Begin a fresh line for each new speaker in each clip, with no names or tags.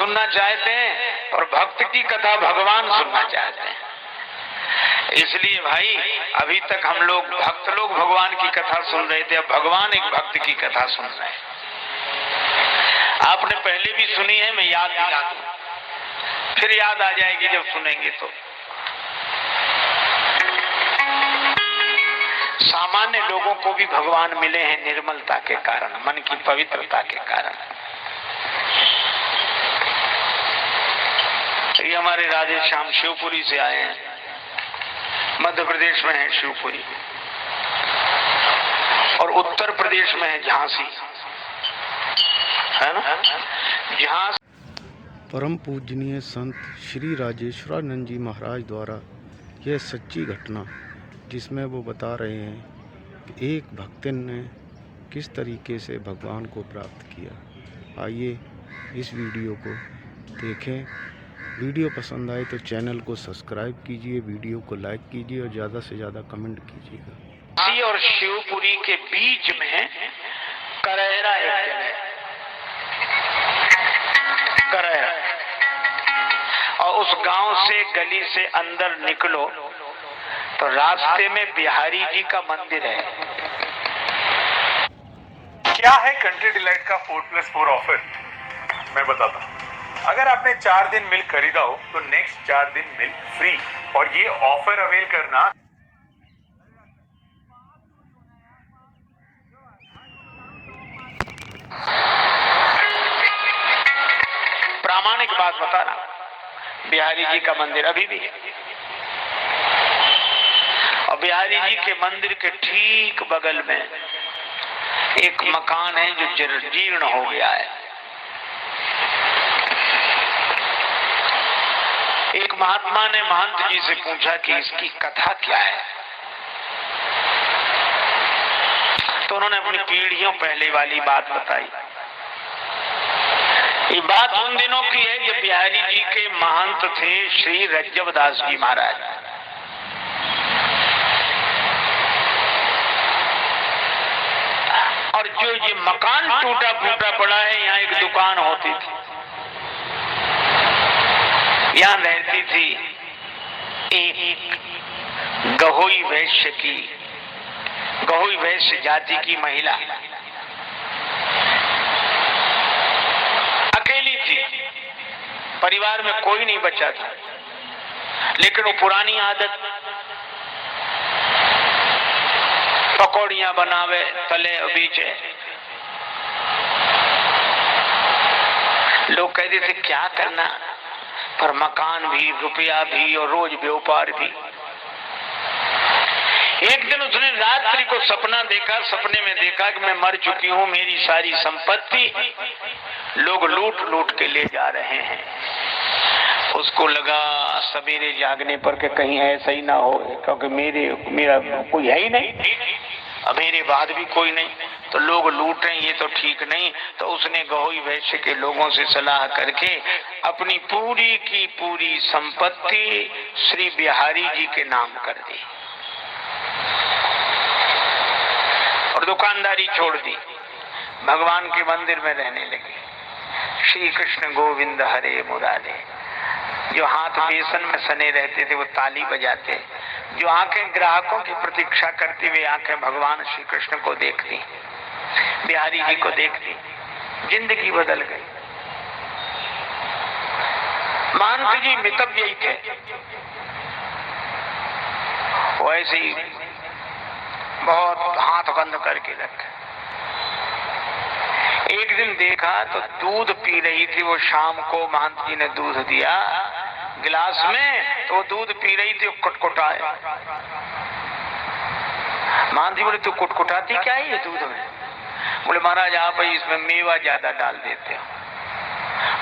सुनना चाहते हैं और भक्त की कथा भगवान सुनना चाहते हैं। इसलिए भाई अभी तक हम लोग भक्त लोग भगवान की कथा सुन रहे थे, अब भगवान एक भक्त की कथा सुन रहे हैं। आपने पहले भी सुनी है, मैं याद दिला दूं, फिर याद आ जाएगी जब सुनेंगे तो। सामान्य लोगों को भी भगवान मिले हैं निर्मलता के कारण, मन की पवित्रता के कारण। ये हमारे राधे श्याम शिवपुरी से आए हैं, मध्य प्रदेश में है शिवपुरी, और उत्तर प्रदेश में है झांसी, है ना। झांसी
परम पूजनीय संत श्री राजेश्वरानंद जी महाराज द्वारा यह सच्ची घटना, जिसमें वो बता रहे हैं कि एक भक्तन ने किस तरीके से भगवान को प्राप्त किया। आइए इस वीडियो को देखें। वीडियो पसंद आए तो चैनल को सब्सक्राइब कीजिए, वीडियो को लाइक कीजिए और ज़्यादा से ज़्यादा कमेंट कीजिएगा।
और शिवपुरी के बीच में करैरा एक जगह, करैरा, और उस गांव से गली से अंदर निकलो तो रास्ते में बिहारी जी का मंदिर है।
क्या है कंट्री डिलाइट का 4+4 ऑफर, मैं बताता हूँ। अगर आपने 4 दिन मिल्क खरीदा हो तो नेक्स्ट 4 दिन मिल्क फ्री, और ये ऑफर अवेल करना
प्रामाणिक बात बता रहा, बिहारी जी का मंदिर अभी भी है, और बिहारी जी के मंदिर के ठीक बगल में एक मकान है जो जीर्ण हो गया है। एक महात्मा ने महंत जी से पूछा कि इसकी कथा क्या है, तो उन्होंने अपनी पीढ़ियों पहले वाली बात बताई। ये बात उन दिनों की है जब बिहारी जी के महंत थे श्री रज्जबदास जी महाराज। और जो ये मकान टूटा फूटा पड़ा है, यहाँ एक दुकान होती थी, यहाँ रहती थी एक गहोई वैश्य की, गहोई वैश्य जाति की महिला, अकेली थी, परिवार में कोई नहीं बचा था। लेकिन वो पुरानी आदत, पकौड़ियां बनावे, तले बीचे। लोग कहते थे क्या करना, पर मकान भी, रुपया भी और रोज व्यापार भी। एक दिन उसने रात्रि को सपना देखा, सपने में देखा कि मैं मर चुकी हूँ, मेरी सारी संपत्ति लोग लूट लूट के ले जा रहे हैं। उसको लगा सवेरे जागने पर कि कहीं ऐसा ही ना हो, क्योंकि मेरा कोई है ही नहीं, अब मेरे बाद भी कोई नहीं, तो लोग लूट रहे हैं, ये तो ठीक नहीं। तो उसने गहोई वैश्य के लोगों से सलाह करके अपनी पूरी की पूरी संपत्ति श्री बिहारी जी के नाम कर दी और दुकानदारी छोड़ दी, भगवान के मंदिर में रहने लगी। श्री कृष्ण गोविंद हरे मुरारे। जो हाथ बेसन में सने रहते थे वो ताली बजाते, जो आंखें ग्राहकों की प्रतीक्षा करती हुई आंखें भगवान श्री कृष्ण को देखती, बिहारी जी को देखती, जिंदगी बदल गई। महंत जी मितव्ययी थे, वो ऐसे ही बहुत हाथ बंद करके रखे। एक दिन देखा तो दूध पी रही थी वो, शाम को महंत जी ने दूध दिया गिलास में, तो दूध पी रही थी, कुटकुटाए। महंत जी बोले तू कुटकुटाती क्या है ये दूध में? बोले महाराज आप इसमें मेवा ज्यादा डाल देते हो।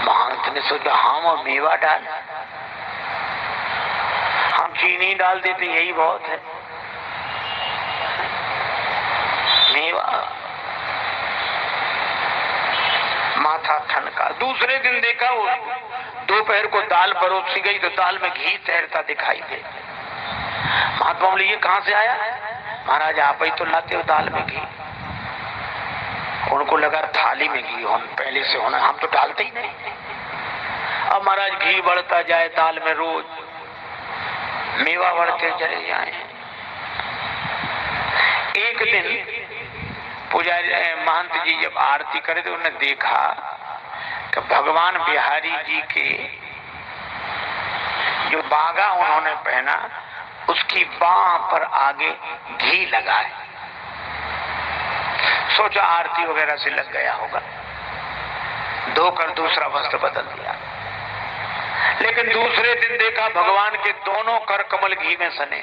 महंत ने सोचा हम और मेवा डाल, हम चीनी डाल देते यही बहुत है, मेवा। माथा ठनका। दूसरे दिन देखा वो दोपहर को दाल परोसी गई तो दाल में घी तैरता दिखाई दे। महात्मा बोले ये कहां से आया? महाराज आप ही तो लाते हो दाल में घी। उनको लगा थाली में घी होना पहले से होना, हम तो डालते ही नहीं। अब महाराज घी बढ़ता जाए, दाल में रोज मेवा बढ़ते चले जाए। एक दिन पुजारी महंत जी जब आरती करे तो उन्होंने देखा कि भगवान बिहारी जी के जो बागा उन्होंने पहना उसकी बाह पर आगे घी लगा है। सोचा आरती वगैरह से लग गया होगा, धोकर दूसरा वस्त्र बदल दिया। लेकिन दूसरे दिन देखा भगवान के दोनों कर कमल घी में सने।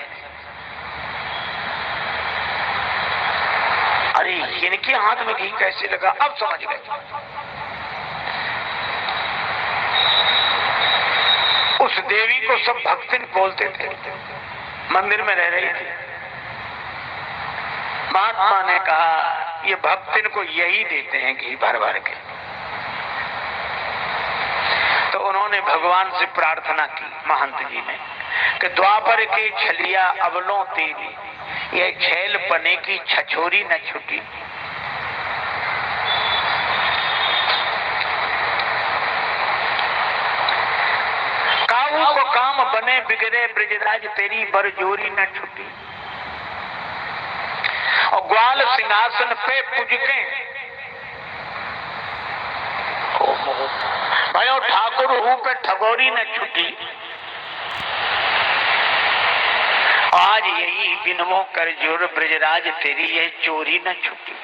अरे इनके हाथ में घी कैसे लगा, अब समझ गए। उस देवी को सब भक्तिन बोलते थे, मंदिर में रह रही थी। महात्मा ने कहा ये भक्तिन को यही देते हैं घी भर भर के। तो उन्होंने भगवान से प्रार्थना की महंत जी ने कि द्वापर के छलिया अवलों तेरी, ये छैल पने की छछोरी न छुटी। काऊ को काम बने बिगड़े ब्रजराज, तेरी बरजोरी न छुटी। और ग्वाल सिंहासन पे पुजके भयो ठाकुर हूं पे ठगोरी न छुटी। आज यही बिनमो कर जोर ब्रजराज, तेरी यह चोरी न छुटी।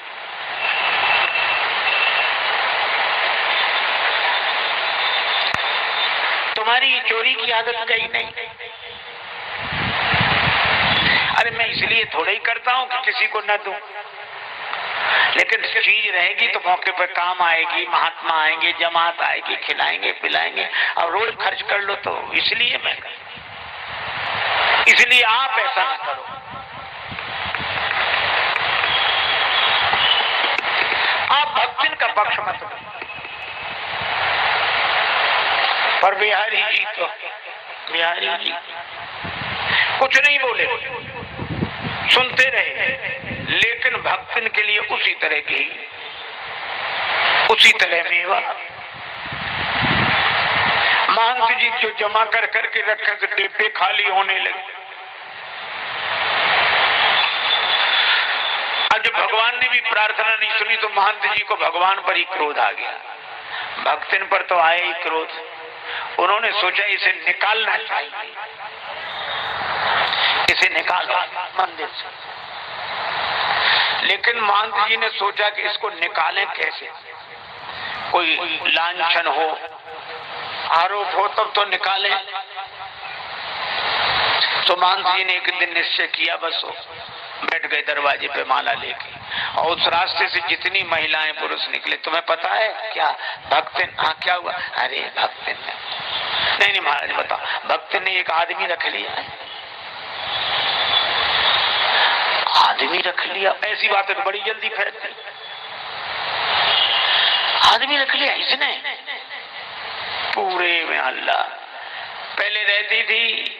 तुम्हारी चोरी की आदत गई नहीं। अरे मैं इसलिए थोड़ा ही करता हूं कि किसी को न दूं, लेकिन चीज रहेगी तो मौके पर काम आएगी, महात्मा आएंगे, जमात आएगी, खिलाएंगे पिलाएंगे। अब रोज खर्च कर लो तो इसलिए मैं, इसलिए आप ऐसा न करो। आप भक्तिन का पक्ष मत लो। पर बिहारी जी कुछ नहीं बोले, सुनते रहे, लेकिन भक्तिन के लिए उसी तरह की, उसी तरह मेवा। महंत जी जो जमा कर करके रखे तो डिब्बे खाली होने लगे। अब जब भगवान ने भी प्रार्थना नहीं सुनी तो महंत जी को भगवान पर ही क्रोध आ गया। भक्तिन पर तो आया ही क्रोध। उन्होंने सोचा इसे निकालना चाहिए, इसे निकालो मंदिर से। लेकिन महंत जी ने सोचा कि इसको निकालें कैसे, कोई लांछन हो, आरोप हो तब तो निकालें। तो महंत जी ने एक दिन निश्चय किया, बस हो बैठ गए दरवाजे पे माला लेके, और उस रास्ते से जितनी महिलाएं पुरुष निकले। तुम्हें पता है क्या भक्तिन? हाँ क्या हुआ? अरे भक्तिन ने, नहीं महाराज बताओ। भक्तिन ने एक आदमी रख लिया है। आदमी रख लिया? ऐसी बात है तो बड़ी जल्दी फैलती। आदमी रख लिया इसने? पूरे में अल्लाह। पहले रहती थी,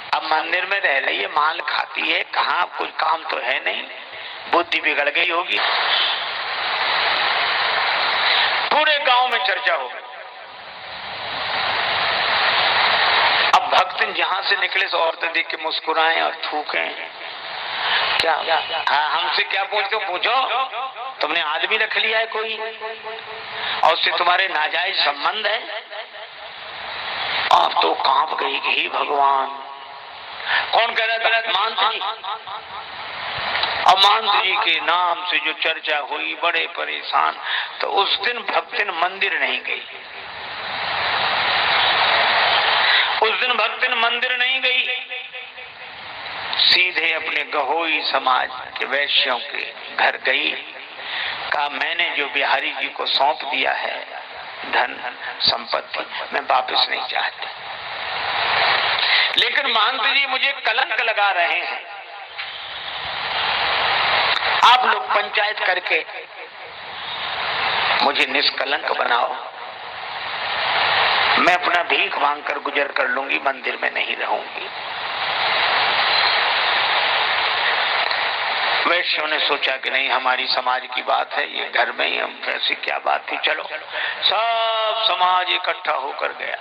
अब मंदिर में रह रही है, माल खाती है, कहाँ कुछ काम तो है नहीं, बुद्धि बिगड़ गई होगी। पूरे गांव में चर्चा हो गई। अब भक्तिन जहां से निकले तो औरतें देख के मुस्कुराएं और थूकें। क्या? हाँ, हमसे क्या पूछते हो? पूछो, तुमने आदमी रख लिया है कोई, और उससे तुम्हारे नाजायज संबंध है? आप तो कांप गई कि हे भगवान। कौन कह रहा था? महंत जी। और महंत जी के नाम से जो चर्चा हुई, बड़े परेशान। तो उस दिन भक्तिन मंदिर नहीं गई। उस दिन भक्तिन मंदिर नहीं गई, सीधे अपने गहोई समाज के वैश्यों के घर गई। कहा मैंने जो बिहारी जी को सौंप दिया है धन संपत्ति, मैं वापस नहीं चाहती, लेकिन महंत जी मुझे कलंक लगा रहे हैं। आप लोग पंचायत करके मुझे निष्कलंक बनाओ, मैं अपना भीख मांग कर गुजर कर लूंगी, मंदिर में नहीं रहूंगी। वैश्यों ने सोचा कि नहीं, हमारी समाज की बात है, ये घर में ही, हम ऐसी क्या बात थी, चलो। सब समाज इकट्ठा होकर गया।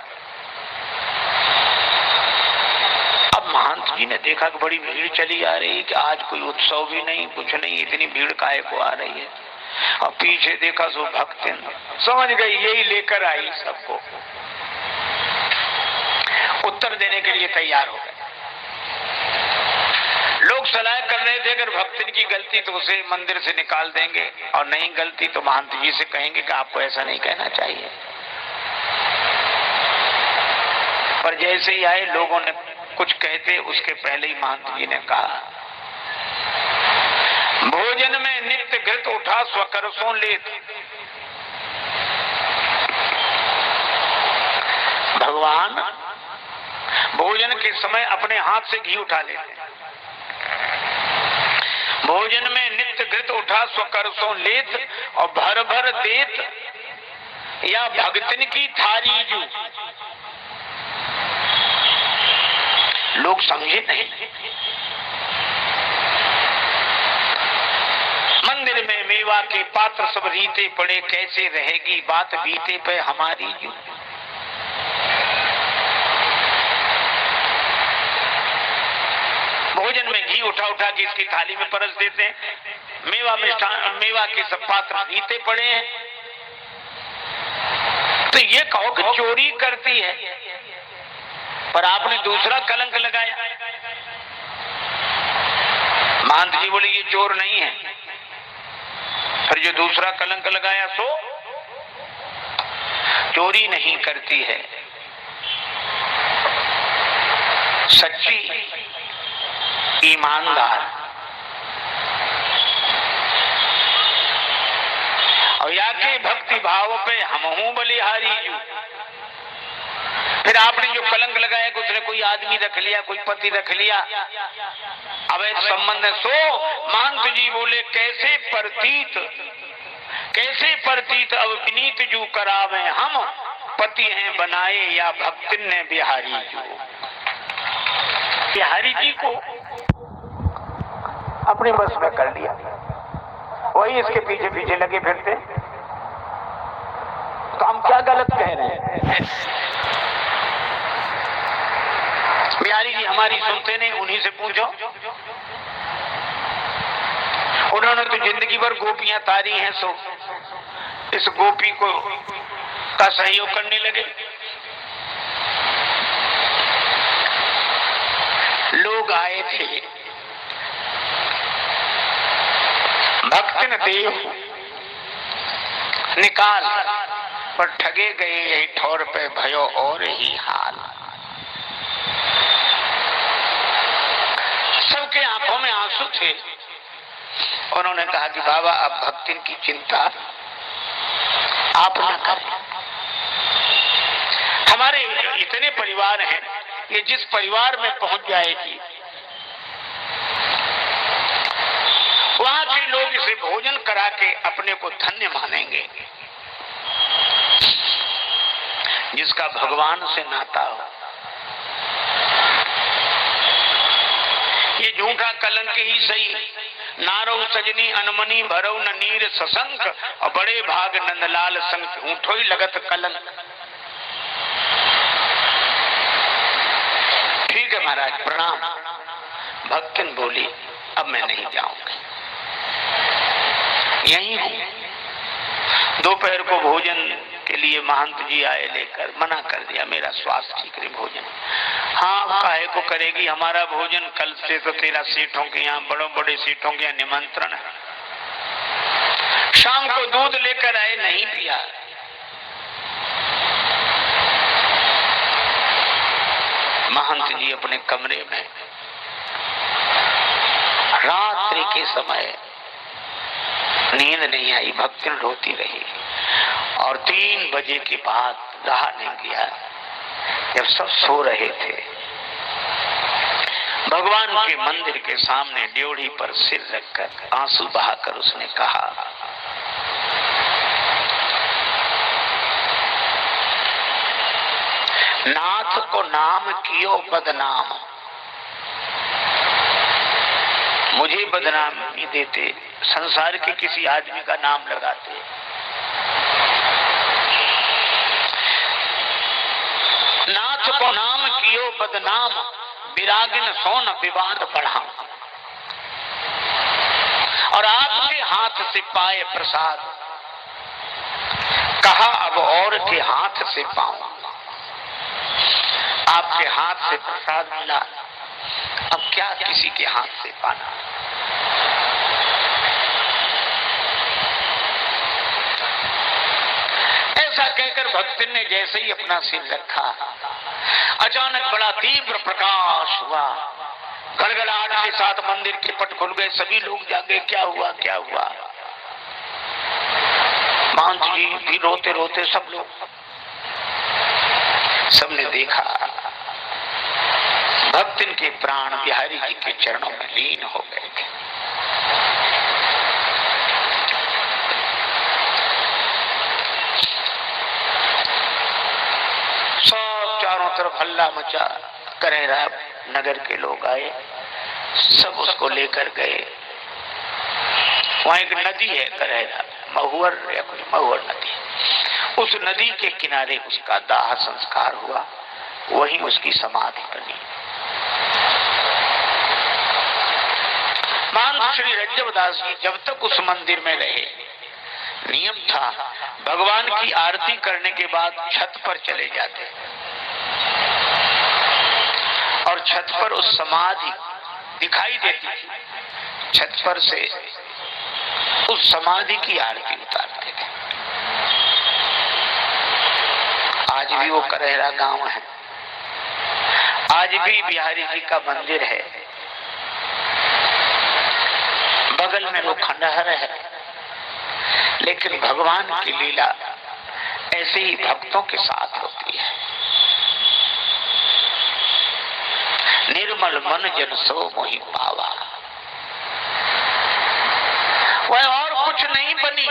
अब महंत जी ने देखा कि बड़ी भीड़ चली आ रही, कि आज कोई उत्सव भी नहीं, कुछ नहीं, इतनी भीड़ काहे को आ रही है। अब पीछे देखा सो भक्तिन, समझ गई यही लेकर आई सबको, उत्तर देने के लिए तैयार हो गए। लोग सलाह कर रहे थे अगर भक्तिन की गलती तो उसे मंदिर से निकाल देंगे, और नहीं गलती तो महंत जी से कहेंगे कि आपको ऐसा नहीं कहना चाहिए। पर जैसे ही आए, लोगों ने कुछ कहते उसके पहले ही महंत जी ने कहा, भोजन में नित्य घृत उठा स्वकरसों लेत। भगवान भोजन के समय अपने हाथ से घी उठा लेते हैं। भोजन में नित्य घृत उठा स्वकरसों लेत, और भर भर देत, या भगतिन की थारी जू। लोग समझे नहीं। मंदिर में मेवा के पात्र सब रीते पड़े, कैसे रहेगी बात बीते पे हमारी जू। भोजन में घी उठा उठा के इसकी थाली में परस देते हैं। मेवा के सब पात्र रीते पड़े हैं, तो ये कहो कि चोरी करती है, पर आपने दूसरा कलंक लगाया। महंत जी बोले ये चोर नहीं है, पर जो दूसरा कलंक लगाया सो चोरी नहीं करती है, सच्ची ईमानदार। और या के भक्ति भाव पे हम हूं बलिहारी जू। फिर आपने जो कलंक लगाया कि उसने कोई आदमी रख लिया, कोई पति रख लिया, अवैध संबंध है, सो महंत जी बोले कैसे प्रतीत अब विनीत जू करावे, हम पति हैं बनाए या भक्तिन ने बिहारी जू। बिहारी जी को अपने बस में कर लिया, वही इसके पीछे पीछे लगे फिरते। तो हम क्या गलत कह रहे हैं? बिहारी जी हमारी सुनते नहीं, उन्हीं से पूछो। उन्होंने तो जिंदगी भर गोपियां तारी हैं, सो इस गोपी को का सहयोग करने लगे। लोग आए थे, भक्तिन देव निकाल, पर ठगे गए यही ठौर पे भयो और ही हाल। सबके आंखों में आंसू थे। उन्होंने कहा कि बाबा अब भक्तिन की चिंता आप न करें, हमारे इतने परिवार हैं, ये जिस परिवार में पहुंच जाएगी वहां के लोग इसे भोजन करा के अपने को धन्य मानेंगे। जिसका भगवान से नाता हो, ये झूठा कलंक ही सही। नारो सजनी अनमनी भरऊ न नीर ससंक, और बड़े भाग नंदलाल संग झूठो ही लगत कलंक। ठीक है महाराज, प्रणाम। भक्तिन बोली अब मैं नहीं जाऊंगी, यहीं हूं। दोपहर को भोजन के लिए महंत जी आए लेकर, मना कर दिया, मेरा स्वास्थ्य ठीक नहीं, भोजन। हाँ काहे को करेगी, हमारा भोजन कल से तो तेरा सेठों के यहाँ, बड़ों बड़े सेठों के यहाँ निमंत्रण है। शाम को दूध लेकर आए, नहीं पिया। महंत जी अपने कमरे में रात्रि के समय, नींद नहीं आई, भक्तिन रोती रही। और 3 बजे के बाद रहा नहीं गया, जब सब सो रहे थे, भगवान के मंदिर के सामने ड्योढ़ी पर सिर रखकर आंसू बहाकर उसने कहा, नाथ को नाम कियो बदनाम, मुझे बदनाम नहीं देते, संसार के किसी आदमी का नाम लगाते। नाथ को नाम कियो बदनाम, विरागिन सोन विवाद बढ़ा। और आपके हाथ से पाए प्रसाद, कहा अब और के हाथ से पाऊं। आपके हाथ से प्रसाद मिला, अब क्या किसी के हाथ से पाना। ऐसा कहकर भक्तिन ने जैसे ही अपना सिर रखा, अचानक बड़ा तीव्र प्रकाश हुआ। गड़गड़ाहट के साथ मंदिर के पट खुल गए, सभी लोग जागे, क्या हुआ क्या हुआ। महंत जी भी रोते रोते, सब लोग, सबने देखा भक्तिन के प्राण बिहारी जी के चरणों में लीन हो गए थे। सब चारों तरफ हल्ला मचा, करेरा नगर के लोग आए, सब उसको लेकर गए। वहां एक नदी है करेरा, महुअर या कुछ महुअर नदी, उस नदी के किनारे उसका दाह संस्कार हुआ, वहीं उसकी समाधि बनी। महंत श्री रज्जवदास जी जब तक उस मंदिर में रहे, नियम था भगवान की आरती करने के बाद छत पर चले जाते और छत पर उस समाधि दिखाई देती थी, छत पर से उस समाधि की आरती उतारते थे। आज भी वो करेरा गांव है, आज भी बिहारी जी का मंदिर है, बगल में वो खंडहर है। लेकिन भगवान की लीला ऐसे ही भक्तों के साथ होती है। निर्मल मन जन सो मोहि पावा, वह और कुछ नहीं बनी,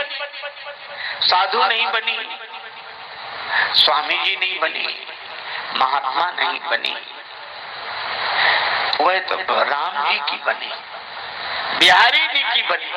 साधु नहीं बनी, स्वामी जी नहीं बनी, महात्मा नहीं बनी, वह तो राम जी की बनी, बिहारी जी की बनी।